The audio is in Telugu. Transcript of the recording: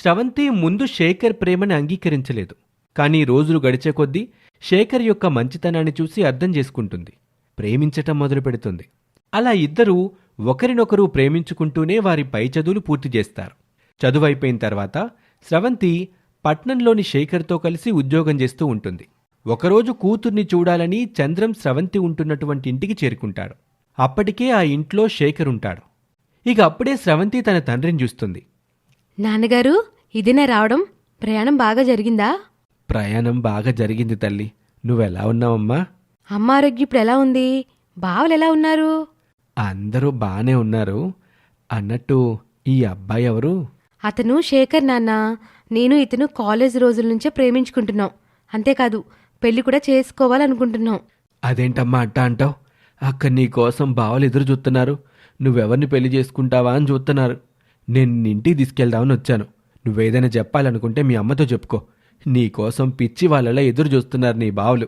స్రవంతి ముందు శేఖర్ ప్రేమని అంగీకరించలేదు. కానీ రోజులు గడిచే కొద్దీ శేఖర్ యొక్క మంచితనాన్ని చూసి అర్థం చేసుకుంటుంది. ప్రేమించటం మొదలుపెడుతుంది. అలా ఇద్దరూ ఒకరినొకరు ప్రేమించుకుంటూనే వారి పై చదువులు పూర్తి చేస్తారు. చదువైపోయిన తర్వాత స్రవంతి పట్నంలోని శేఖర్తో కలిసి ఉద్యోగం చేస్తూ ఉంటుంది. ఒకరోజు కూతుర్ని చూడాలని చంద్రం స్రవంతి ఉంటున్నటువంటి ఇంటికి చేరుకుంటాడు. అప్పటికే ఆ ఇంట్లో శేఖర్ ఉంటాడు. ఇక అప్పుడే స్రవంతి తన తండ్రిని చూస్తుంది. నాన్నగారు, ఇదేనా రావడం? ప్రయాణం బాగా జరిగిందా? ప్రయాణం బాగా జరిగింది తల్లి. నువ్వెలా ఉన్నావమ్మా? అమ్మ ఆరోగ్యం ఇప్పుడు ఎలా ఉంది? బావలు ఎలా ఉన్నారు? అందరూ బానే ఉన్నారు. అన్నట్టు ఈ అబ్బాయి ఎవరు? అతను శేఖర్ నాన్న. నేను ఇతను కాలేజ్ రోజుల నుంచే ప్రేమించుకుంటున్నాం. అంతేకాదు, పెళ్లి కూడా చేసుకోవాలనుకుంటున్నాం. అదేంటమ్మా అట్టా అంటావు? అక్కడ నీ కోసం బావలు ఎదురు చూస్తున్నారు. నువ్వెవరిని పెళ్లి చేసుకుంటావా అని చూస్తున్నారు. నేను ఇంటికి తీసుకెళ్దామని వచ్చాను. నువ్వేదైనా చెప్పాలనుకుంటే మీ అమ్మతో చెప్పుకో. నీ కోసం పిచ్చి వాళ్ళలా ఎదురు చూస్తున్నారు నీ బావలు.